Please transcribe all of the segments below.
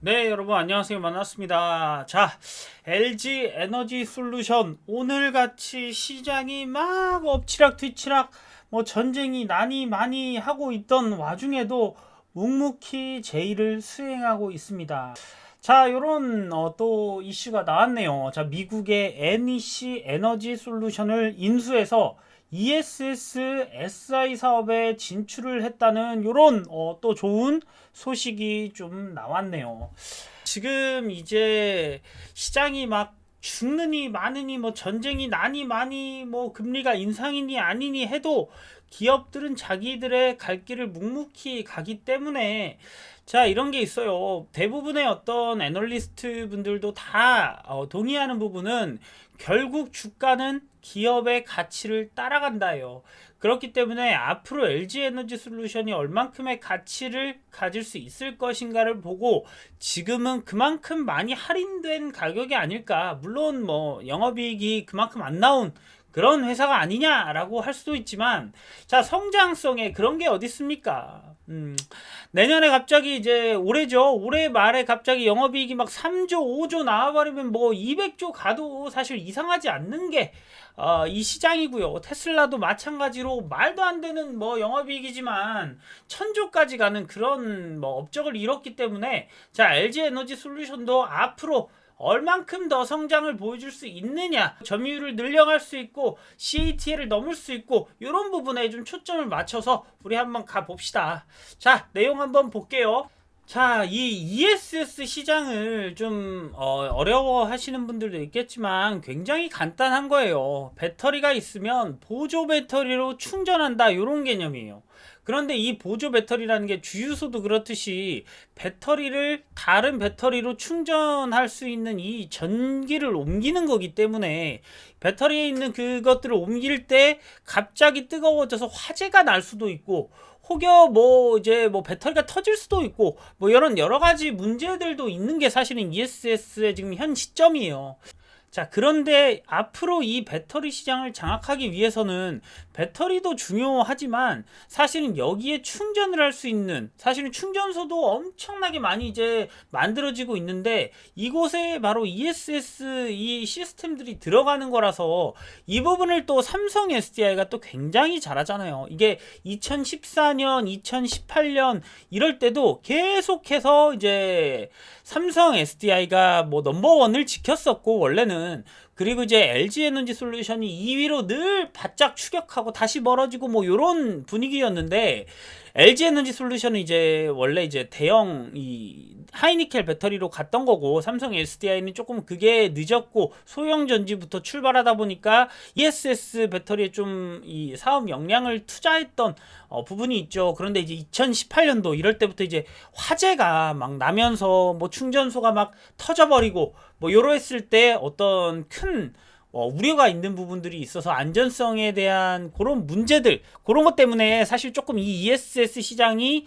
네, 여러분 안녕하세요. 반갑습니다. 자, LG 에너지 솔루션 오늘같이 시장이 막 엎치락 뒤치락 전쟁이 나니 많이 하고 있던 와중에도 묵묵히 제의를 수행하고 있습니다. 자, 요런 또 이슈가 나왔네요. 자, 미국의 NEC 에너지 솔루션을 인수해서 ESS SI 사업에 진출을 했다는 요런 또 좋은 소식이 좀 나왔네요. 지금 이제 시장이 막 죽느니 마느니 전쟁이 나니 많이 금리가 인상이니 아니니 해도 기업들은 자기들의 갈 길을 묵묵히 가기 때문에 자, 이런 게 있어요. 대부분의 어떤 애널리스트 분들도 다 동의하는 부분은 결국 주가는 기업의 가치를 따라간다예요. 그렇기 때문에 앞으로 LG 에너지 솔루션이 얼만큼의 가치를 가질 수 있을 것인가를 보고 지금은 그만큼 많이 할인된 가격이 아닐까. 물론 영업이익이 그만큼 안 나온 그런 회사가 아니냐라고 할 수도 있지만, 자, 성장성에 그런 게 어디 있습니까? 내년에 갑자기 이제 올해죠. 올해 말에 갑자기 영업이익이 막 3조, 5조 나와버리면 200조 가도 사실 이상하지 않는 게 이 시장이고요. 테슬라도 마찬가지로 말도 안 되는 영업이익이지만 1000조까지 가는 그런 업적을 이뤘기 때문에 자, LG 에너지 솔루션도 앞으로 얼만큼 더 성장을 보여줄 수 있느냐, 점유율을 늘려갈 수 있고 CATL을 넘을 수 있고 이런 부분에 좀 초점을 맞춰서 우리 한번 가봅시다. 자, 내용 한번 볼게요. 자, 이 ESS 시장을 좀 어려워 하시는 분들도 있겠지만 굉장히 간단한 거예요. 배터리가 있으면 보조 배터리로 충전한다, 이런 개념이에요. 그런데 이 보조 배터리라는 게 주유소도 그렇듯이 배터리를 다른 배터리로 충전할 수 있는 이 전기를 옮기는 거기 때문에 배터리에 있는 그것들을 옮길 때 갑자기 뜨거워져서 화재가 날 수도 있고, 혹여 이제 배터리가 터질 수도 있고 이런 여러 가지 문제들도 있는 게 사실은 ESS의 지금 현 시점이에요. 자, 그런데 앞으로 이 배터리 시장을 장악하기 위해서는 배터리도 중요하지만 사실은 여기에 충전을 할 수 있는, 사실은 충전소도 엄청나게 많이 이제 만들어지고 있는데 이곳에 바로 ESS 이 시스템들이 들어가는 거라서 이 부분을 또 삼성 SDI가 또 굉장히 잘하잖아요. 이게 2014년, 2018년 이럴 때도 계속해서 이제 삼성 SDI가 넘버원을 지켰었고 원래는, 그리고 이제 LG 에너지 솔루션이 2위로 늘 바짝 추격하고 다시 멀어지고 요런 분위기였는데, LG 에너지 솔루션은 이제 원래 이제 대형 이 하이니켈 배터리로 갔던 거고 삼성 SDI는 조금 그게 늦었고 소형 전지부터 출발하다 보니까 ESS 배터리에 좀 이 사업 역량을 투자했던 부분이 있죠. 그런데 이제 2018년도 이럴 때부터 이제 화재가 막 나면서 충전소가 막 터져버리고 요랬을 때 어떤 큰 우려가 있는 부분들이 있어서 안전성에 대한 그런 문제들, 그런 것 때문에 사실 조금 이 ESS 시장이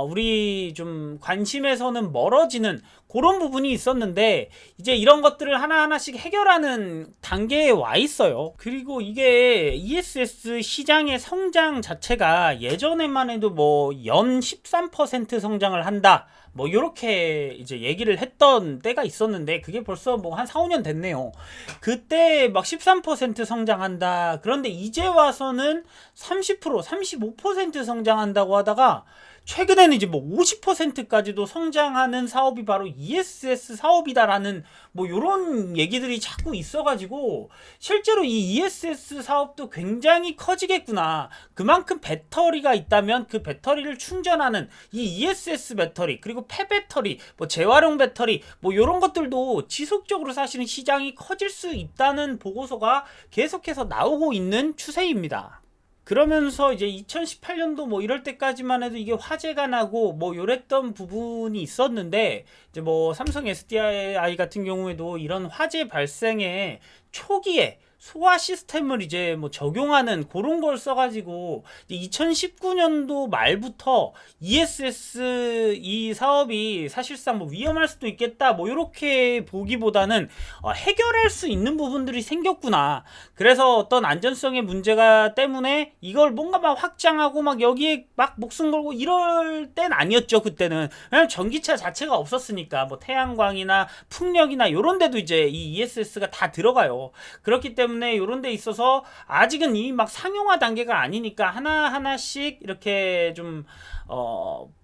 우리 좀 관심에서는 멀어지는 그런 부분이 있었는데 이제 이런 것들을 하나하나씩 해결하는 단계에 와 있어요. 그리고 이게 ESS 시장의 성장 자체가 예전에만 해도 연 13% 성장을 한다, 요렇게 이제 얘기를 했던 때가 있었는데 그게 벌써 한 4, 5년 됐네요. 그때 막 13% 성장한다. 그런데 이제 와서는 30%, 35% 성장한다고 하다가 최근에는 이제 50%까지도 성장하는 사업이 바로 ESS 사업이다라는 요런 얘기들이 자꾸 있어가지고 실제로 이 ESS 사업도 굉장히 커지겠구나. 그만큼 배터리가 있다면 그 배터리를 충전하는 이 ESS 배터리, 그리고 폐배터리, 재활용 배터리 요런 것들도 지속적으로 사실은 시장이 커질 수 있다는 보고서가 계속해서 나오고 있는 추세입니다. 그러면서 이제 2018년도 이럴 때까지만 해도 이게 화재가 나고 요랬던 부분이 있었는데 이제 삼성 SDI 같은 경우에도 이런 화재 발생의 초기에 소화 시스템을 이제 뭐 적용하는 그런 걸 써가지고 2019년도 말부터 ESS 이 사업이 사실상 뭐 위험할 수도 있겠다 뭐 이렇게 보기보다는 해결할 수 있는 부분들이 생겼구나. 그래서 어떤 안전성의 문제가 때문에 이걸 뭔가 막 확장하고 막 여기에 막 목숨 걸고 이럴 땐 아니었죠. 그때는 왜냐면 전기차 자체가 없었으니까 뭐 태양광이나 풍력이나 이런 데도 이제 이 ESS가 다 들어가요. 그렇기 때문에 이런 데 있어서 아직은 이 막 상용화 단계가 아니니까 하나하나씩 이렇게 좀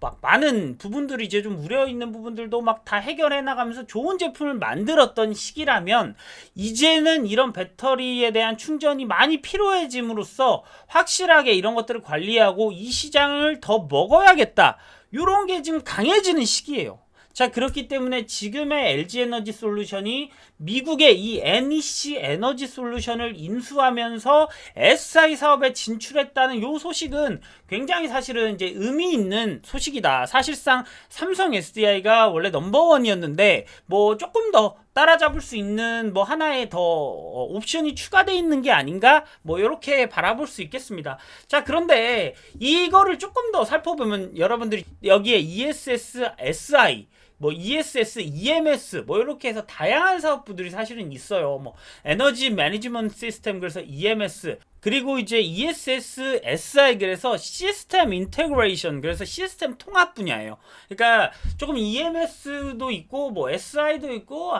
막 많은 부분들이 이제 좀 우려 있는 부분들도 막 다 해결해 나가면서 좋은 제품을 만들었던 시기라면, 이제는 이런 배터리에 대한 충전이 많이 필요해짐으로써 확실하게 이런 것들을 관리하고 이 시장을 더 먹어야겠다, 요런 게 지금 강해지는 시기예요. 자, 그렇기 때문에 지금의 LG 에너지 솔루션이 미국의 이 NEC 에너지 솔루션을 인수하면서 SI 사업에 진출했다는 요 소식은 굉장히 사실은 이제 의미 있는 소식이다. 사실상 삼성 SDI가 원래 넘버원이었는데 뭐 조금 더 따라잡을 수 있는 뭐 하나의 더 옵션이 추가되어 있는 게 아닌가, 뭐 이렇게 바라볼 수 있겠습니다. 자, 그런데 이거를 조금 더 살펴보면 여러분들이 여기에 ESS, SI, 뭐 ESS, EMS 뭐 이렇게 해서 다양한 사업부들이 사실은 있어요. 뭐 에너지 매니지먼트 시스템, 그래서 EMS, 그리고 이제 ESS, SI, 그래서 시스템 인테그레이션, 그래서 시스템 통합 분야예요. 그러니까 조금 EMS도 있고 뭐 SI도 있고,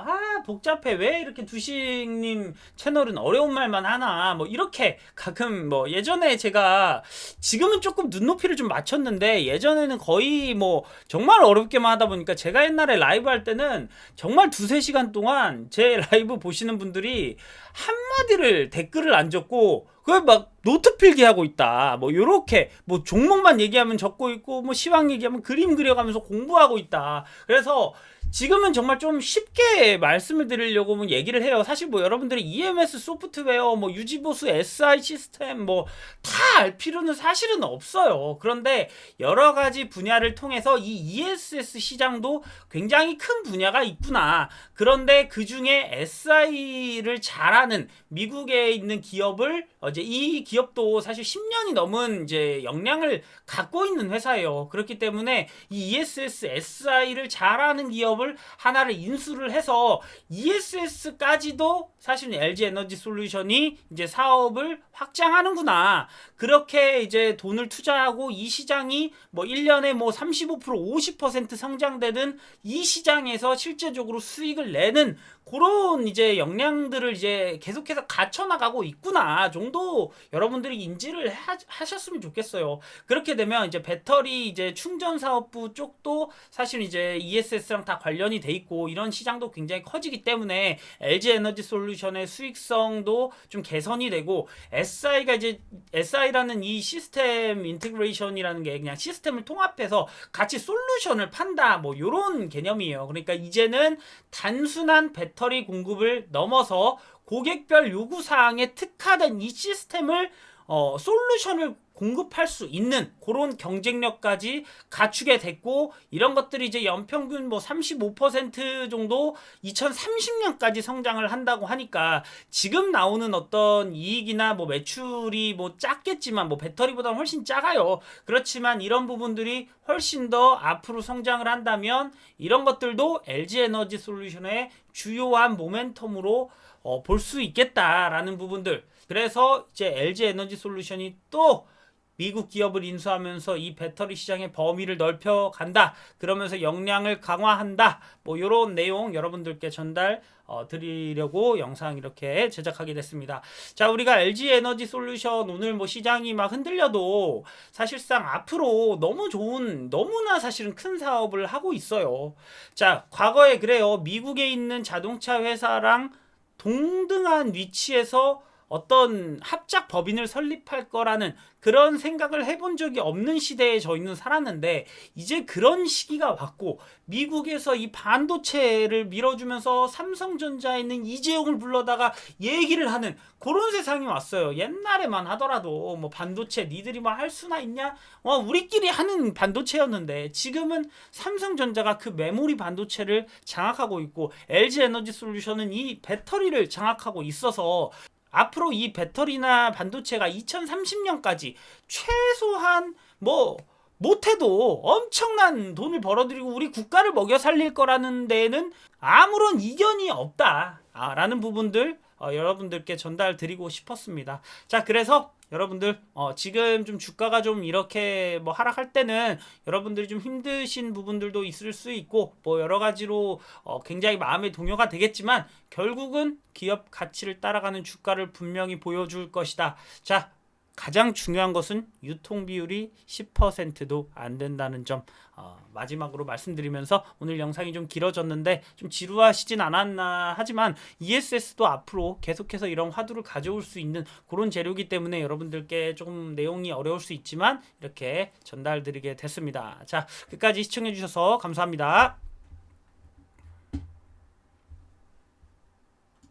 복잡해, 왜 이렇게 두식님 채널은 어려운 말만 하나, 뭐 이렇게 가끔 뭐 예전에 제가, 지금은 조금 눈높이를 좀 맞췄는데 예전에는 거의 뭐 정말 어렵게만 하다 보니까 제가 옛날에 라이브 할 때는 정말 두세 시간 동안 제 라이브 보시는 분들이 한마디를 댓글을 안 적고 그걸 막 노트 필기하고 있다, 뭐 요렇게 뭐 종목만 얘기하면 적고 있고 뭐 시황 얘기하면 그림 그려가면서 공부하고 있다. 그래서 지금은 정말 좀 쉽게 말씀을 드리려고 뭐 얘기를 해요. 사실 뭐 여러분들이 EMS 소프트웨어, 뭐 유지보수, SI 시스템 뭐 다 알 필요는 사실은 없어요. 그런데 여러 가지 분야를 통해서 이 ESS 시장도 굉장히 큰 분야가 있구나. 그런데 그 중에 SI를 잘하는 미국에 있는 기업을, 이제 이 기업도 사실 10년이 넘은 이제 역량을 갖고 있는 회사예요. 그렇기 때문에 이 ESS, SI를 잘하는 기업을 하나를 인수를 해서 ESS까지도 사실 LG 에너지 솔루션이 이제 사업을 확장하는구나. 그렇게 이제 돈을 투자하고 이 시장이 뭐 1년에 뭐 35%, 50% 성장되는 이 시장에서 실제적으로 수익을 내는 그런 이제 역량들을 이제 계속해서 갖춰나가고 있구나 정도 여러분들이 인지를 하셨으면 좋겠어요. 그렇게 되면 이제 배터리 이제 충전 사업부 쪽도 사실 이제 ESS랑 다 관련이 돼 있고 이런 시장도 굉장히 커지기 때문에 LG 에너지 솔루션의 수익성도 좀 개선이 되고, SI가 이제 SI라는 이 시스템 인테그레이션이라는 게 그냥 시스템을 통합해서 같이 솔루션을 판다, 뭐 요런 개념이에요. 그러니까 이제는 단순한 배터리 공급을 넘어서 고객별 요구사항에 특화된 이 시스템을 솔루션을 공급할 수 있는 그런 경쟁력까지 갖추게 됐고, 이런 것들이 이제 연평균 뭐 35% 정도 2030년까지 성장을 한다고 하니까 지금 나오는 어떤 이익이나 뭐 매출이 뭐 작겠지만 뭐 배터리보다는 훨씬 작아요. 그렇지만 이런 부분들이 훨씬 더 앞으로 성장을 한다면 이런 것들도 LG 에너지 솔루션의 주요한 모멘텀으로 볼 수 있겠다라는 부분들. 그래서 이제 LG 에너지 솔루션이 또 미국 기업을 인수하면서 이 배터리 시장의 범위를 넓혀 간다, 그러면서 역량을 강화한다, 뭐 이런 내용 여러분들께 전달 드리려고 영상 이렇게 제작하게 됐습니다. 자, 우리가 LG 에너지 솔루션 오늘 뭐 시장이 막 흔들려도 사실상 앞으로 너무 좋은, 너무나 사실은 큰 사업을 하고 있어요. 자, 과거에 그래요. 미국에 있는 자동차 회사랑 동등한 위치에서 어떤 합작 법인을 설립할 거라는 그런 생각을 해본 적이 없는 시대에 저희는 살았는데, 이제 그런 시기가 왔고 미국에서 이 반도체를 밀어주면서 삼성전자에 있는 이재용을 불러다가 얘기를 하는 그런 세상이 왔어요. 옛날에만 하더라도 뭐 반도체 니들이 뭐 할 수나 있냐, 우리끼리 하는 반도체였는데 지금은 삼성전자가 그 메모리 반도체를 장악하고 있고 LG 에너지 솔루션은 이 배터리를 장악하고 있어서 앞으로 이 배터리나 반도체가 2030년까지 최소한 뭐 못해도 엄청난 돈을 벌어들이고 우리 국가를 먹여 살릴 거라는 데에는 아무런 이견이 없다 라는 부분들 여러분들께 전달 드리고 싶었습니다. 자, 그래서 여러분들 지금 좀 주가가 좀 이렇게 뭐 하락할 때는 여러분들이 좀 힘드신 부분들도 있을 수 있고 뭐 여러 가지로 굉장히 마음의 동요가 되겠지만 결국은 기업 가치를 따라가는 주가를 분명히 보여줄 것이다. 자, 가장 중요한 것은 유통 비율이 10%도 안 된다는 점 마지막으로 말씀드리면서 오늘 영상이 좀 길어졌는데 좀 지루하시진 않았나 하지만 ESS도 앞으로 계속해서 이런 화두를 가져올 수 있는 그런 재료이기 때문에 여러분들께 조금 내용이 어려울 수 있지만 이렇게 전달드리게 됐습니다. 자, 끝까지 시청해 주셔서 감사합니다.